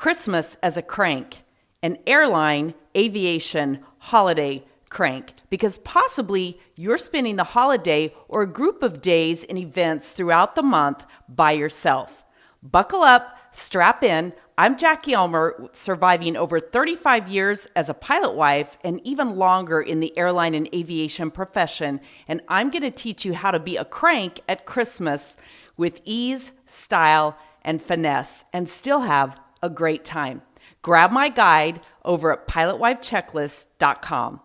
Christmas as a crank, an airline, aviation, holiday crank, because possibly you're spending the holiday or a group of days and events throughout the month by yourself. Buckle up, strap in. I'm Jackie Elmer, surviving over 35 years as a pilot wife and even longer in the airline and aviation profession, and I'm going to teach you how to be a crank at Christmas with ease, style, and finesse, and still have a great time. Grab my guide over at pilotwifechecklist.com.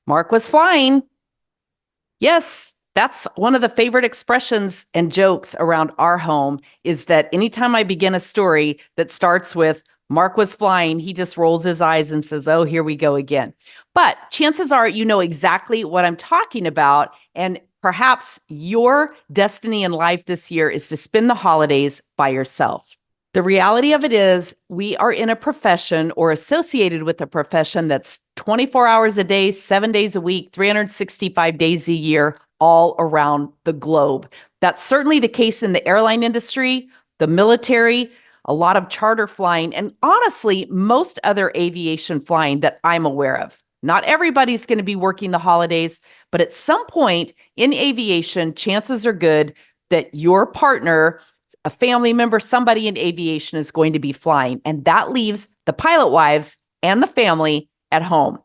Mark was flying. Yes, that's one of the favorite expressions and jokes around our home is that anytime I begin a story that starts with Mark was flying, he just rolls his eyes and says, oh, here we go again. But chances are you know exactly what I'm talking about. And perhaps your destiny in life this year is to spend the holidays by yourself. The reality of it is we are in a profession or associated with a profession that's 24 hours a day, 7 days a week, 365 days a year, all around the globe. That's certainly the case in the airline industry, the military, a lot of charter flying, and honestly, most other aviation flying that I'm aware of. Not everybody's going to be working the holidays, but at some point in aviation, chances are good that your partner, a family member, somebody in aviation is going to be flying. And that leaves the pilot wives and the family at home.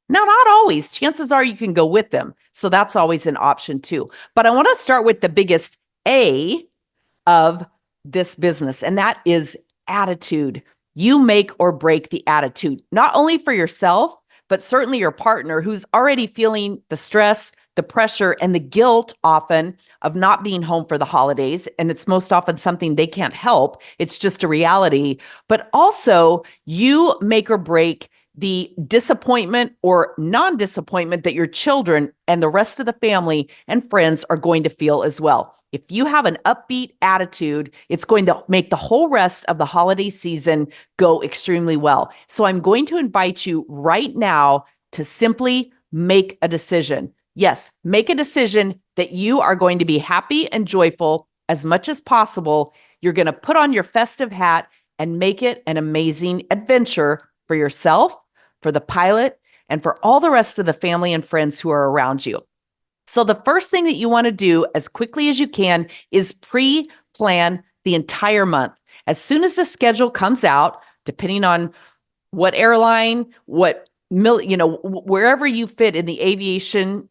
Now, not always. Chances are you can go with them. So that's always an option too. But I want to start with the biggest A of this business, and that is attitude. You make or break the attitude, not only for yourself, but certainly your partner who's already feeling the stress, the pressure, and the guilt often of not being home for the holidays. And it's most often something they can't help. It's just a reality. But also you make or break the disappointment or non-disappointment that your children and the rest of the family and friends are going to feel as well. If you have an upbeat attitude, it's going to make the whole rest of the holiday season go extremely well. So I'm going to invite you right now to simply make a decision. Yes, make a decision that you are going to be happy and joyful as much as possible. You're going to put on your festive hat and make it an amazing adventure for yourself, for the pilot, and for all the rest of the family and friends who are around you. So the first thing that you want to do as quickly as you can is pre-plan the entire month. As soon as the schedule comes out, depending on what airline, wherever you fit in the aviation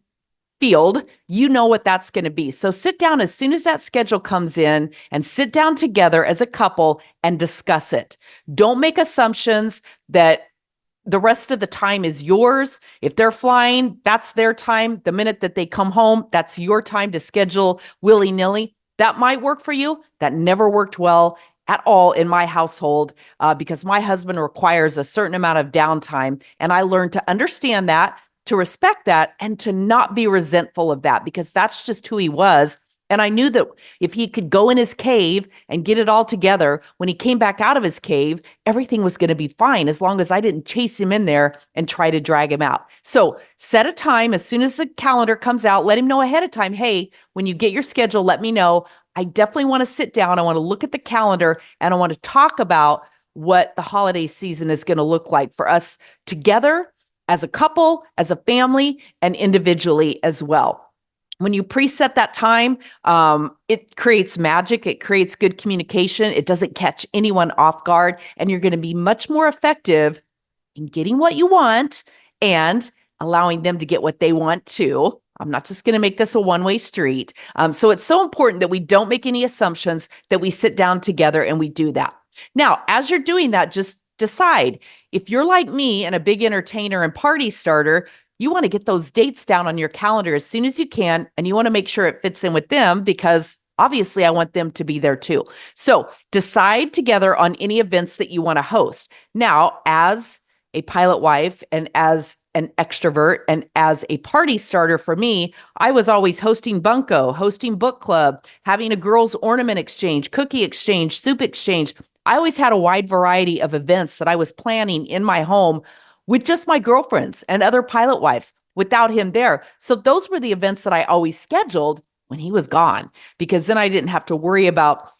field, you know what that's going to be. So sit down as soon as that schedule comes in and sit down together as a couple and discuss it. Don't make assumptions that the rest of the time is yours. If they're flying, that's their time. The minute that they come home, that's your time to schedule willy-nilly. That might work for you. That never worked well at all in my household because my husband requires a certain amount of downtime. And I learned to understand that, to respect that, and to not be resentful of that because that's just who he was. And I knew that if he could go in his cave and get it all together, when he came back out of his cave, everything was going to be fine as long as I didn't chase him in there and try to drag him out. So set a time as soon as the calendar comes out, let him know ahead of time, hey, when you get your schedule, let me know. I definitely want to sit down. I want to look at the calendar and I want to talk about what the holiday season is going to look like for us together as a couple, as a family, and individually as well. When you preset that time, it creates magic. It creates good communication. It doesn't catch anyone off guard. And you're going to be much more effective in getting what you want and allowing them to get what they want too. I'm not just going to make this a one-way street. So it's so important that we don't make any assumptions, that we sit down together and we do that. Now, as you're doing that, just decide. If you're like me and a big entertainer and party starter, you want to get those dates down on your calendar as soon as you can, and you want to make sure it fits in with them because obviously I want them to be there too. So decide together on any events that you want to host. Now, as a pilot wife and as an extrovert and as a party starter for me, I was always hosting bunco, hosting book club, having a girls' ornament exchange, cookie exchange, soup exchange. I always had a wide variety of events that I was planning in my home with just my girlfriends and other pilot wives without him there. So those were the events that I always scheduled when he was gone, because then I didn't have to worry about,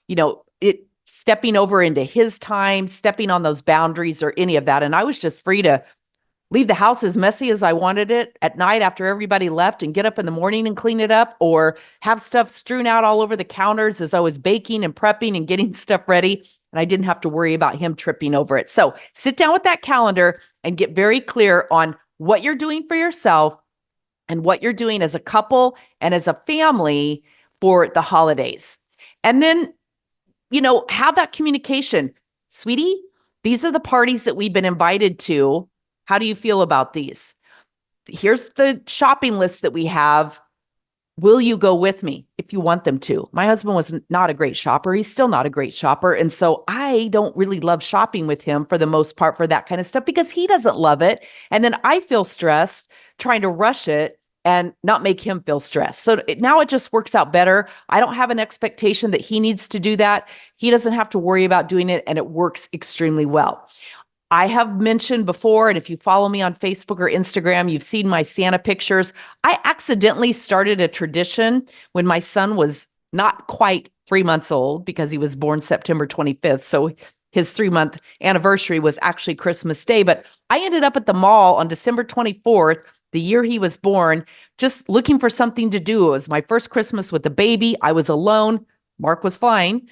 it stepping over into his time, stepping on those boundaries or any of that. And I was just free to leave the house as messy as I wanted it at night after everybody left and get up in the morning and clean it up, or have stuff strewn out all over the counters as I was baking and prepping and getting stuff ready. And I didn't have to worry about him tripping over it. So sit down with that calendar and get very clear on what you're doing for yourself and what you're doing as a couple and as a family for the holidays. And then, have that communication. Sweetie, these are the parties that we've been invited to. How do you feel about these? Here's the shopping list that we have. Will you go with me if you want them to? My husband was not a great shopper. He's still not a great shopper. And so I don't really love shopping with him for the most part for that kind of stuff because he doesn't love it. And then I feel stressed trying to rush it and not make him feel stressed. So now it just works out better. I don't have an expectation that he needs to do that. He doesn't have to worry about doing it, and it works extremely well. I have mentioned before, and if you follow me on Facebook or Instagram, you've seen my Santa pictures. I accidentally started a tradition when my son was not quite 3 months old because he was born September 25th. So his 3-month anniversary was actually Christmas Day. But I ended up at the mall on December 24th, the year he was born, just looking for something to do. It was my first Christmas with the baby. I was alone. Mark was flying.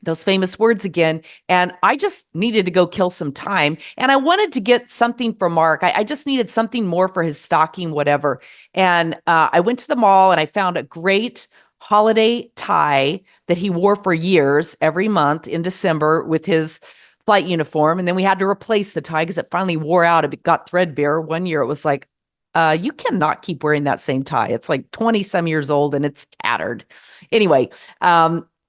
Those famous words again. And I just needed to go kill some time. And I wanted to get something for Mark. I just needed something more for his stocking, whatever. And I went to the mall and I found a great holiday tie that he wore for years every month in December with his flight uniform. And then we had to replace the tie because it finally wore out. It got threadbare. One year it was like, you cannot keep wearing that same tie. It's like 20 some years old and it's tattered. Anyway,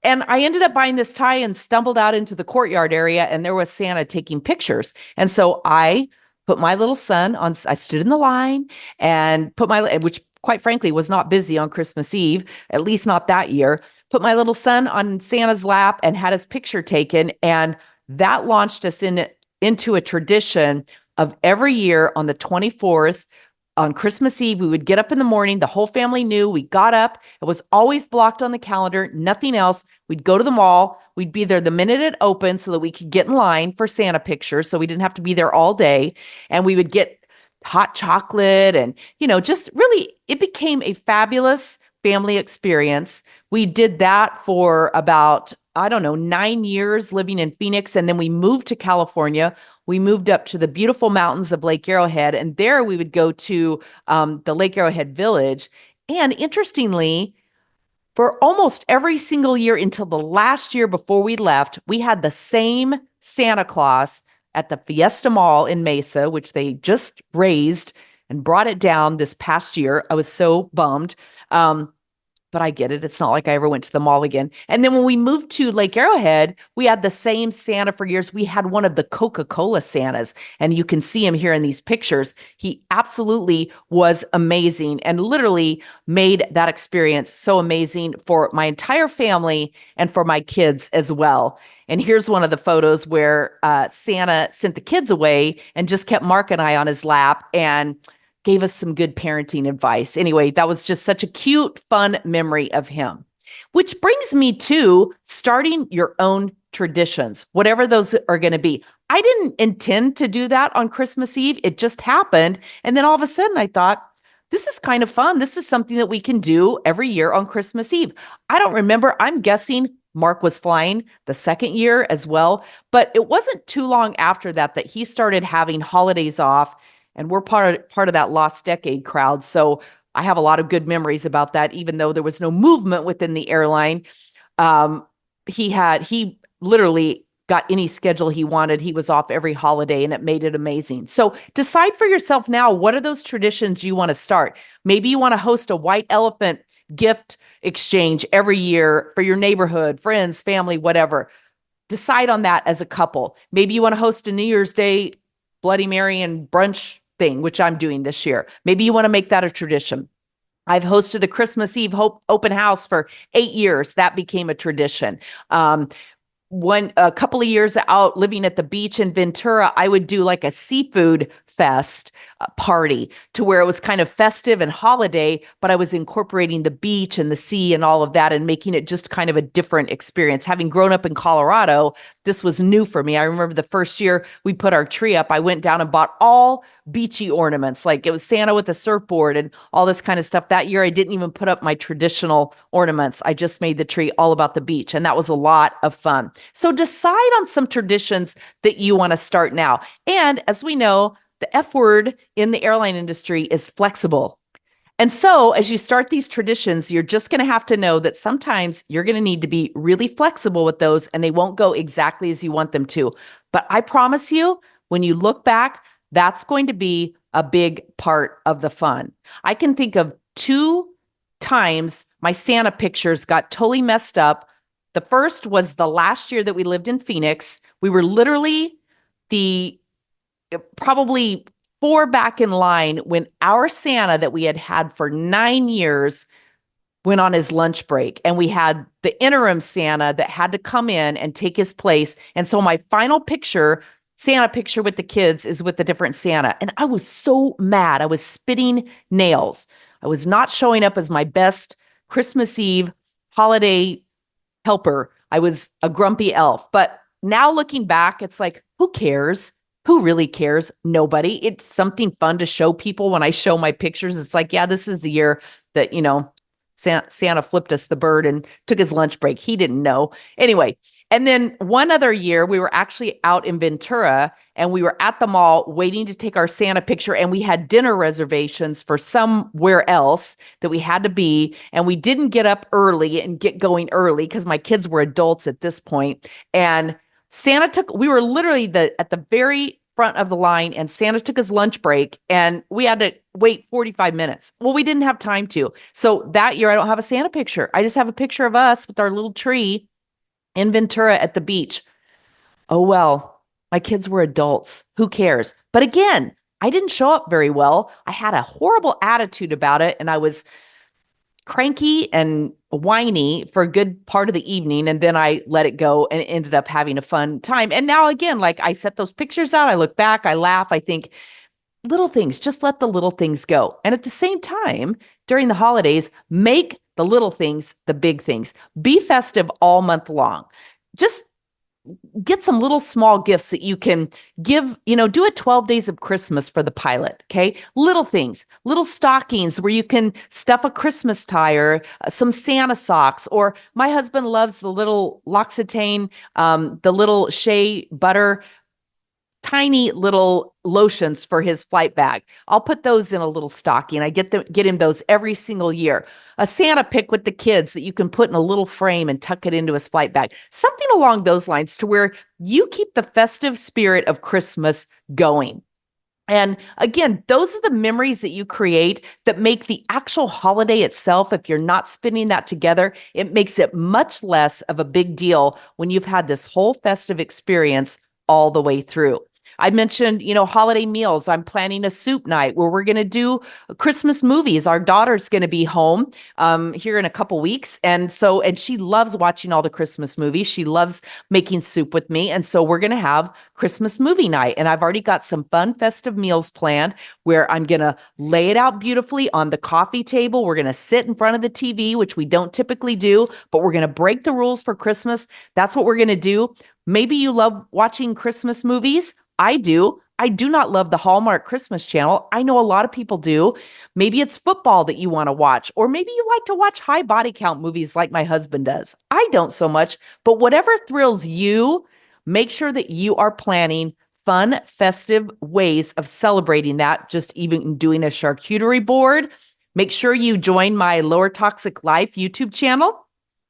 and I ended up buying this tie and stumbled out into the courtyard area, and there was Santa taking pictures. And so I put my little son on, I stood in the line and which quite frankly was not busy on Christmas Eve, at least not that year, put my little son on Santa's lap and had his picture taken. And that launched us into a tradition of every year on the 24th, on Christmas Eve, we would get up in the morning. The whole family knew we got up. It was always blocked on the calendar, nothing else. We'd go to the mall. We'd be there the minute it opened so that we could get in line for Santa pictures. So we didn't have to be there all day. And we would get hot chocolate and, just really, it became a fabulous family experience. We did that for about, 9 years living in Phoenix. And then we moved to California. We moved up to the beautiful mountains of Lake Arrowhead. And there we would go to the Lake Arrowhead Village. And interestingly, for almost every single year until the last year before we left, we had the same Santa Claus at the Fiesta Mall in Mesa, which they just raised and brought it down this past year. I was so bummed. But I get it. It's not like I ever went to the mall again. And then when we moved to Lake Arrowhead, we had the same Santa for years. We had one of the Coca-Cola Santas, and you can see him here in these pictures. He absolutely was amazing and literally made that experience so amazing for my entire family and for my kids as well. And here's one of the photos where Santa sent the kids away and just kept Mark and I on his lap and gave us some good parenting advice. Anyway, that was just such a cute, fun memory of him. Which brings me to starting your own traditions, whatever those are going to be. I didn't intend to do that on Christmas Eve. It just happened. And then all of a sudden I thought, this is kind of fun. This is something that we can do every year on Christmas Eve. I don't remember. I'm guessing Mark was flying the second year as well. But it wasn't too long after that he started having holidays off. And we're part of that lost decade crowd. So I have a lot of good memories about that, even though there was no movement within the airline. He literally got any schedule he wanted. He was off every holiday, and it made it amazing. So decide for yourself now, what are those traditions you want to start? Maybe you want to host a white elephant gift exchange every year for your neighborhood, friends, family, whatever. Decide on that as a couple. Maybe you want to host a New Year's Day Bloody Mary and brunch thing, which I'm doing this year. Maybe you want to make that a tradition. I've hosted a Christmas Eve open house for 8 years. That became a tradition. a couple of years out living at the beach in Ventura, I would do like a seafood fest party to where it was kind of festive and holiday, but I was incorporating the beach and the sea and all of that and making it just kind of a different experience. Having grown up in Colorado, this was new for me. I remember the first year we put our tree up, I went down and bought all beachy ornaments. Like it was Santa with a surfboard and all this kind of stuff. That year, I didn't even put up my traditional ornaments. I just made the tree all about the beach. And that was a lot of fun. So decide on some traditions that you want to start now. And as we know, the F word in the airline industry is flexible. And so as you start these traditions, you're just going to have to know that sometimes you're going to need to be really flexible with those and they won't go exactly as you want them to. But I promise you, when you look back, that's going to be a big part of the fun. I can think of 2 times my Santa pictures got totally messed up. The first was the last year that we lived in Phoenix. We were literally probably 4 back in line when our Santa that we had had for 9 years went on his lunch break. And we had the interim Santa that had to come in and take his place. And so my final picture, Santa picture with the kids, is with a different Santa. And I was so mad. I was spitting nails. I was not showing up as my best Christmas Eve holiday helper. I was a grumpy elf. But now looking back, it's like, who cares? Who really cares? Nobody. It's something fun to show people when I show my pictures. It's like, yeah, this is the year that, Santa flipped us the bird and took his lunch break. He didn't know. Anyway, and then one other year, we were actually out in Ventura and we were at the mall waiting to take our Santa picture. And we had dinner reservations for somewhere else that we had to be. And we didn't get up early and get going early because my kids were adults at this point. And we were literally at the very front of the line and Santa took his lunch break and we had to wait 45 minutes. Well, we didn't have time to. So that year I don't have a Santa picture. I just have a picture of us with our little tree in Ventura at the beach. Oh, well, my kids were adults. Who cares? But again, I didn't show up very well. I had a horrible attitude about it and I was cranky and whiny for a good part of the evening. And then I let it go and ended up having a fun time. And now again, like I set those pictures out, I look back, I laugh, I think little things, just let the little things go. And at the same time, during the holidays, make the little things the big things. Be festive all month long. Just get some little small gifts that you can give, do it 12 days of Christmas for the pilot. Okay. Little things, little stockings where you can stuff a Christmas tie or some Santa socks, or my husband loves the little L'Occitane, the little shea butter, tiny little lotions for his flight bag. I'll put those in a little stocking. I get him those every single year. A Santa pic with the kids that you can put in a little frame and tuck it into his flight bag. Something along those lines to where you keep the festive spirit of Christmas going. And again, those are the memories that you create that make the actual holiday itself, if you're not spending that together, it makes it much less of a big deal when you've had this whole festive experience all the way through. I mentioned, holiday meals. I'm planning a soup night where we're going to do Christmas movies. Our daughter's going to be home here in a couple weeks. And she loves watching all the Christmas movies. She loves making soup with me. And so we're going to have Christmas movie night. And I've already got some fun festive meals planned where I'm going to lay it out beautifully on the coffee table. We're going to sit in front of the TV, which we don't typically do, but we're going to break the rules for Christmas. That's what we're going to do. Maybe you love watching Christmas movies. I do. I do not love the Hallmark Christmas Channel. I know a lot of people do. Maybe it's football that you want to watch, or maybe you like to watch high body count movies like my husband does. I don't so much, but whatever thrills you, make sure that you are planning fun, festive ways of celebrating that, just even doing a charcuterie board. Make sure you join my Lower Toxic Life YouTube channel.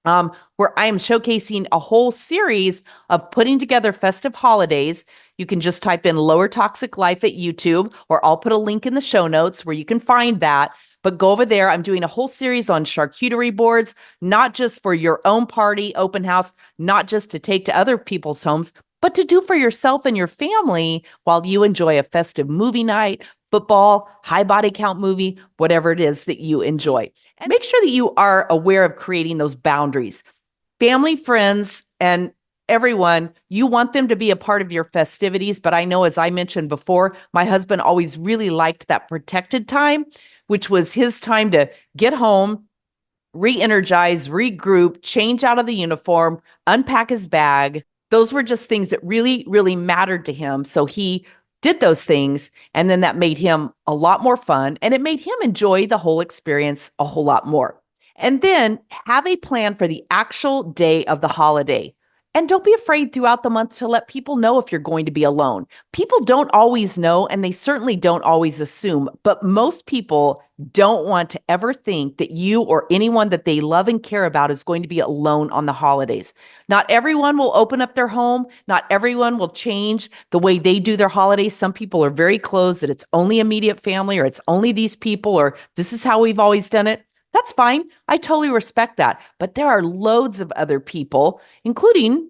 Where I am showcasing a whole series of putting together festive holidays. You can just type in Lower Toxic Life at YouTube, or I'll put a link in the show notes where you can find that. But go over there. I'm doing a whole series on charcuterie boards, not just for your own party, open house, not just to take to other people's homes, but to do for yourself and your family while you enjoy a festive movie night, football, high body count movie, whatever it is that you enjoy. And make sure that you are aware of creating those boundaries. Family, friends, and everyone, you want them to be a part of your festivities. But I know, as I mentioned before, my husband always really liked that protected time, which was his time to get home, re-energize, regroup, change out of the uniform, unpack his bag. Those were just things that really, really mattered to him. So he did those things. And then that made him a lot more fun. And it made him enjoy the whole experience a whole lot more. And then have a plan for the actual day of the holiday. And don't be afraid throughout the month to let people know if you're going to be alone. People don't always know, and they certainly don't always assume, but most people don't want to ever think that you or anyone that they love and care about is going to be alone on the holidays. Not everyone will open up their home. Not everyone will change the way they do their holidays. Some people are very closed, that it's only immediate family, or it's only these people, or this is how we've always done it. That's fine. I totally respect that. But there are loads of other people, including,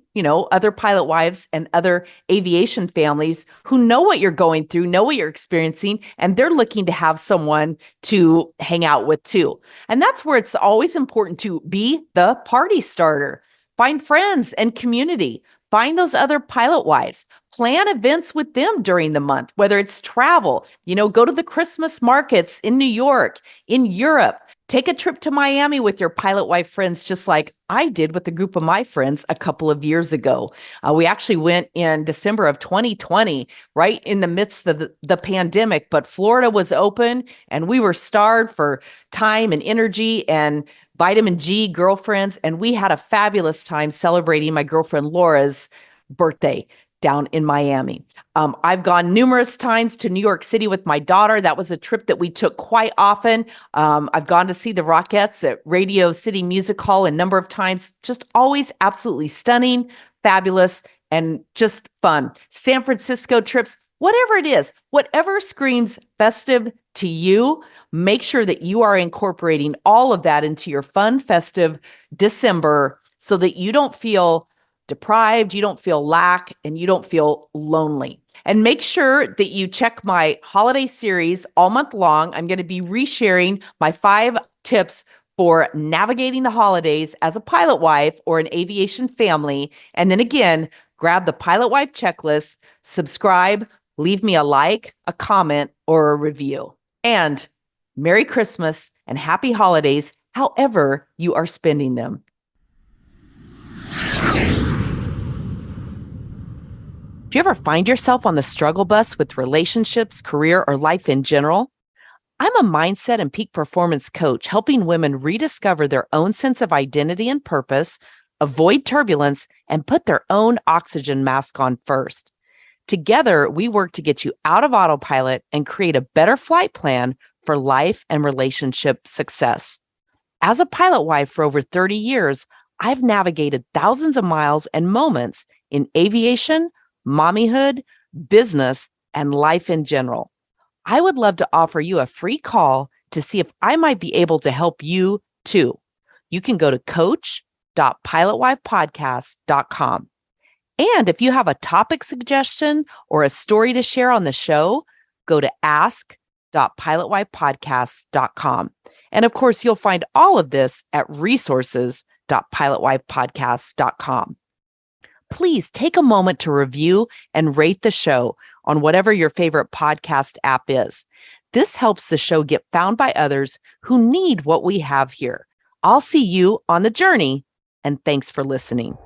other pilot wives and other aviation families who know what you're going through, know what you're experiencing, and they're looking to have someone to hang out with too. And that's where it's always important to be the party starter. Find friends and community. Find those other pilot wives. Plan events with them during the month, whether it's travel, go to the Christmas markets in New York, in Europe. Take a trip to Miami with your pilot wife friends, just like I did with a group of my friends a couple of years ago. We actually went in December of 2020, right in the midst of the pandemic, but Florida was open and we were starved for time and energy and vitamin G girlfriends. And we had a fabulous time celebrating my girlfriend Laura's birthday down in Miami. I've gone numerous times to New York City with my daughter. That was a trip that we took quite often. I've gone to see the Rockettes at Radio City Music Hall a number of times. Just always absolutely stunning, fabulous, and just fun. San Francisco trips, whatever it is, whatever screams festive to you, make sure that you are incorporating all of that into your fun, festive December so that you don't feel deprived, you don't feel lack, and you don't feel lonely. And make sure that you check my holiday series all month long. I'm going to be resharing my 5 tips for navigating the holidays as a pilot wife or an aviation family. And then again, grab the pilot wife checklist, subscribe, leave me a like, a comment, or a review. And Merry Christmas and Happy Holidays, however you are spending them. Do you ever find yourself on the struggle bus with relationships, career, or life in general? I'm a mindset and peak performance coach helping women rediscover their own sense of identity and purpose, avoid turbulence, and put their own oxygen mask on first. Together, we work to get you out of autopilot and create a better flight plan for life and relationship success. As a pilot wife for over 30 years, I've navigated thousands of miles and moments in aviation, mommyhood, business, and life in general. I would love to offer you a free call to see if I might be able to help you too. You can go to coach.pilotwifepodcast.com. And if you have a topic suggestion or a story to share on the show, go to ask.pilotwifepodcast.com. And of course, you'll find all of this at resources.pilotwifepodcast.com. Please take a moment to review and rate the show on whatever your favorite podcast app is. This helps the show get found by others who need what we have here. I'll see you on the journey, and thanks for listening.